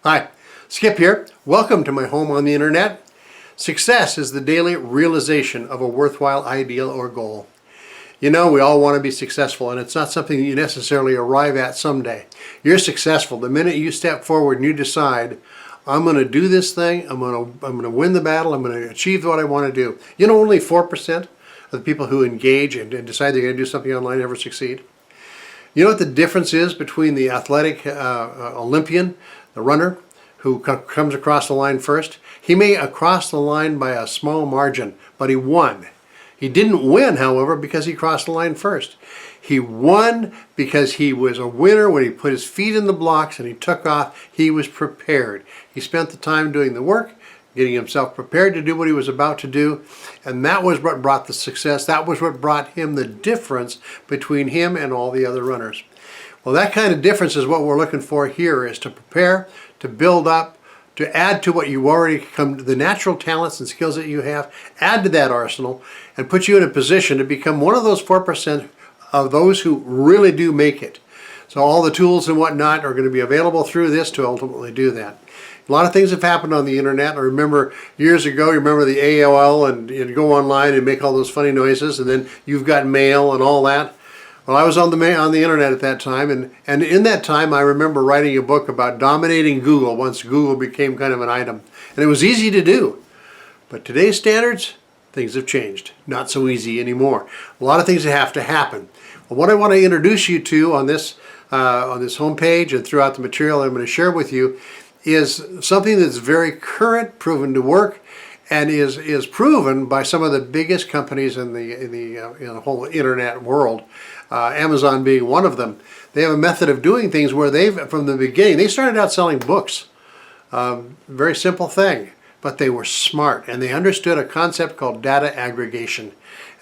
Hi, Skip here. Welcome to my home on the internet. Success is the daily realization of a worthwhile ideal or goal. You know, we all want to be successful, and it's not something that you necessarily arrive at someday. You're successful the minute you step forward and you decide, I'm going to do this thing, I'm going to win the battle, I'm going to achieve what I want to do. You know, only 4% of the people who engage and decide they're going to do something online ever succeed. You know what the difference is between the athletic Olympian, the runner, who comes across the line first? He may cross the line by a small margin, but he won. He didn't win, however, because he crossed the line first. He won because he was a winner when he put his feet in the blocks and he took off. He was prepared. He spent the time doing the work, getting himself prepared to do what he was about to do, and that was what brought the success. That was what brought him the difference between him and all the other runners. Well, that kind of difference is what we're looking for here, is to prepare, to build up, to add to what you already come, the natural talents and skills that you have, add to that arsenal, and put you in a position to become one of those 4% of those who really do make it. So all the tools and whatnot are going to be available through this to ultimately do that. A lot of things have happened on the internet. I remember years ago, you remember the AOL, and you'd go online and make all those funny noises, and then you've got mail and all that. Well, I was on the internet at that time, and in that time I remember writing a book about dominating Google once Google became kind of an item. And it was easy to do. But today's standards, things have changed. Not so easy anymore. A lot of things have to happen. Well, what I want to introduce you to on this homepage and throughout the material I'm going to share with you is something that's very current, proven to work, and is proven by some of the biggest companies in the whole internet world. Amazon being one of them. They have a method of doing things where from the beginning, they started out selling books. Very simple thing, but they were smart and they understood a concept called data aggregation.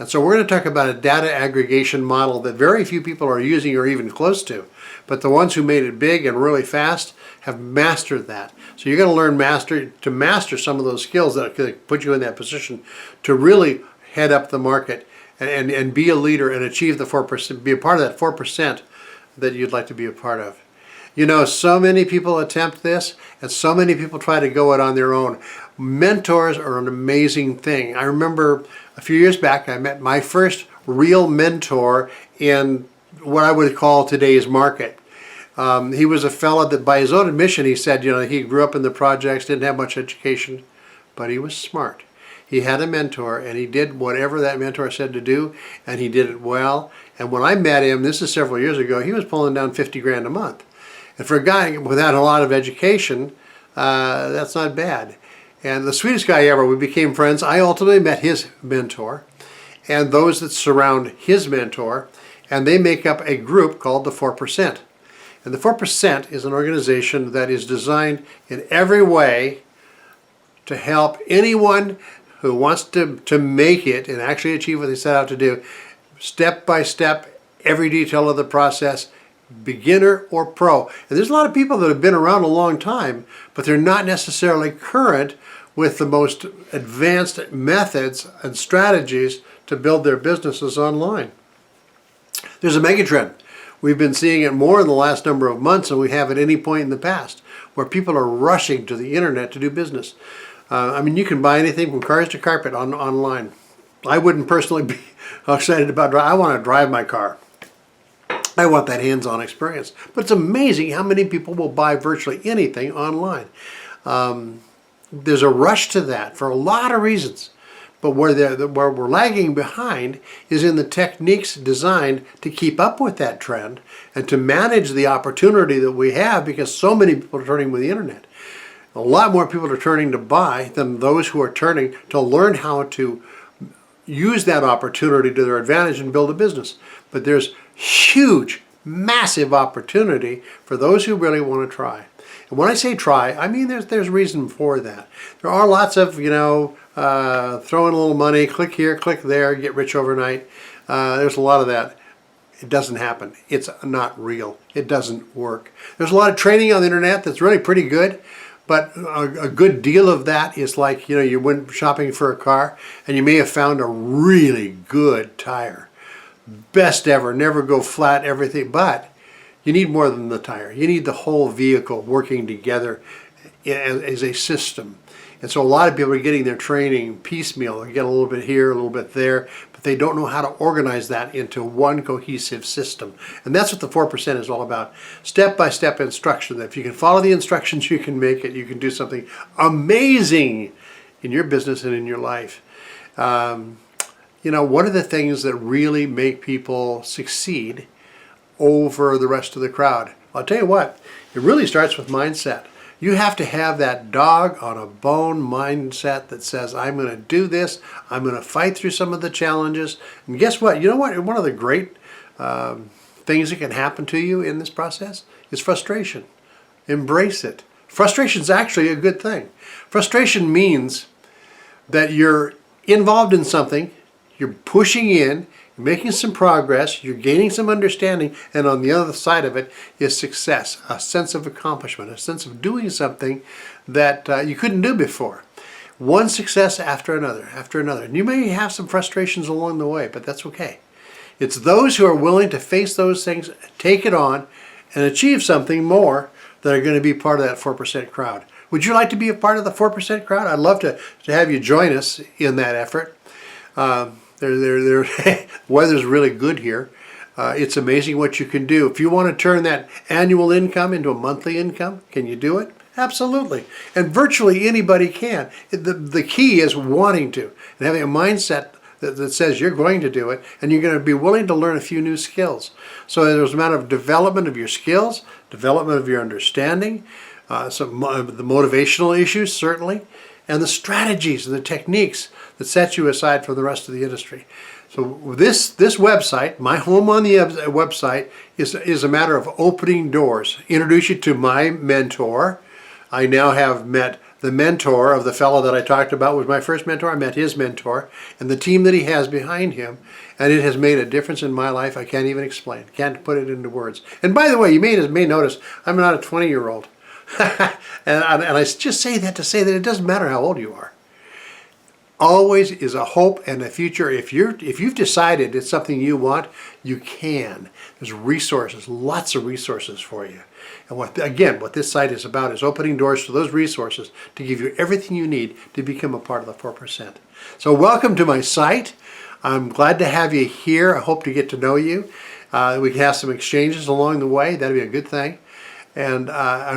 And so we're going to talk about a data aggregation model that very few people are using or even close to. But the ones who made it big and really fast have mastered that. So you're going to learn to master some of those skills that could put you in that position to really head up the market and be a leader and achieve the 4%, be a part of that 4% that you'd like to be a part of. You know, so many people attempt this, and so many people try to go it on their own. Mentors are an amazing thing. I remember a few years back, I met my first real mentor in what I would call today's market. He was a fellow that, by his own admission, he said, you know, he grew up in the projects, didn't have much education, but he was smart. He had a mentor, and he did whatever that mentor said to do, and he did it well. And when I met him, this is several years ago, he was pulling down 50 grand a month. And for a guy without a lot of education, that's not bad. And the sweetest guy ever, we became friends. I ultimately met his mentor and those that surround his mentor, and they make up a group called the 4%. And the 4% is an organization that is designed in every way to help anyone who wants to make it and actually achieve what they set out to do, step by step, every detail of the process, beginner or pro. And there's a lot of people that have been around a long time, but they're not necessarily current with the most advanced methods and strategies to build their businesses online. There's a megatrend. We've been seeing it more in the last number of months than we have at any point in the past, where people are rushing to the internet to do business. I mean, you can buy anything from cars to carpet online. I wouldn't personally be excited about driving. I want to drive my car. I want that hands-on experience. But it's amazing how many people will buy virtually anything online. There's a rush to that for a lot of reasons. But where we're lagging behind is in the techniques designed to keep up with that trend and to manage the opportunity that we have, because so many people are turning with the internet. A lot more people are turning to buy than those who are turning to learn how to use that opportunity to their advantage and build a business. But there's huge, massive opportunity for those who really want to try. And when I say try, I mean there's reason for that. There are lots of, you know, throw in a little money, click here, click there, get rich overnight. There's a lot of that. It doesn't happen. It's not real. It doesn't work. There's a lot of training on the internet that's really pretty good. But a good deal of that is like, you know, you went shopping for a car and you may have found a really good tire. Best ever, never go flat, everything. But you need more than the tire. You need the whole vehicle working together as a system. And so a lot of people are getting their training piecemeal. They get a little bit here, a little bit there, but they don't know how to organize that into one cohesive system. And that's what the 4% is all about. Step-by-step instruction. That if you can follow the instructions, you can make it. You can do something amazing in your business and in your life. You know, what are the things that really make people succeed over the rest of the crowd? I'll tell you what, it really starts with mindset. You have to have that dog on a bone mindset that says, I'm going to do this, I'm going to fight through some of the challenges. And guess what? You know what? One of the great things that can happen to you in this process is frustration. Embrace it. Frustration is actually a good thing. Frustration means that you're involved in something, you're pushing in, you're making some progress, you're gaining some understanding, and on the other side of it is success, a sense of accomplishment, a sense of doing something that you couldn't do before. One success after another, after another. And you may have some frustrations along the way, but that's okay. It's those who are willing to face those things, take it on, and achieve something more that are going to be part of that 4% crowd. Would you like to be a part of the 4% crowd? I'd love to have you join us in that effort. The weather's really good here. It's amazing what you can do. If you want to turn that annual income into a monthly income, can you do it? Absolutely. And virtually anybody can. The key is wanting to and having a mindset that says you're going to do it and you're going to be willing to learn a few new skills. So there's a matter of development of your skills, development of your understanding, some of the motivational issues certainly, and the strategies and the techniques that set you aside from the rest of the industry. So this website, my home on the website, is a matter of opening doors. Introduce you to my mentor. I now have met the mentor of the fellow that I talked about was my first mentor. I met his mentor and the team that he has behind him, and it has made a difference in my life I can't even explain. Can't put it into words. And by the way, you may notice I'm not a 20-year-old. and I just say that to say that it doesn't matter how old you are. Always is a hope and a future. If you've decided it's something you want, you can. There's resources, lots of resources for you. And what this site is about is opening doors to those resources to give you everything you need to become a part of the 4%. So welcome to my site. I'm glad to have you here. I hope to get to know you. We can have some exchanges along the way. That'd be a good thing. And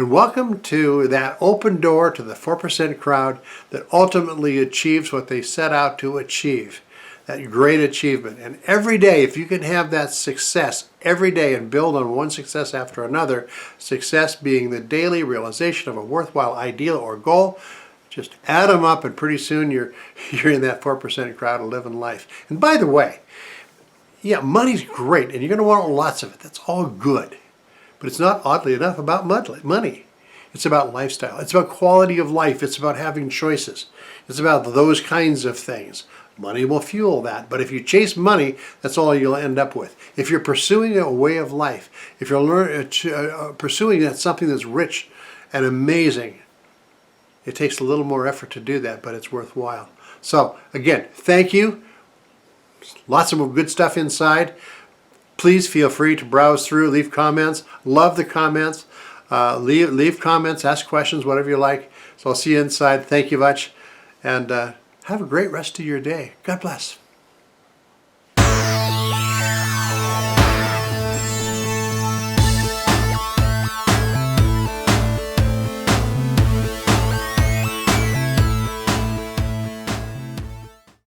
welcome to that open door to the 4% crowd that ultimately achieves what they set out to achieve, that great achievement. And every day, if you can have that success every day and build on one success after another, success being the daily realization of a worthwhile ideal or goal, just add them up and pretty soon you're in that 4% crowd of living life. And by the way, yeah, money's great and you're going to want lots of it. That's all good. But it's not, oddly enough, about money. It's about lifestyle. It's about quality of life. It's about having choices. It's about those kinds of things. Money will fuel that. But if you chase money, that's all you'll end up with. If you're pursuing a way of life, if you're pursuing something that's rich and amazing, it takes a little more effort to do that, but it's worthwhile. So, again, thank you. Lots of good stuff inside. Please feel free to browse through, leave comments. Love the comments. Leave comments, ask questions, whatever you like. So I'll see you inside. Thank you much. And have a great rest of your day. God bless.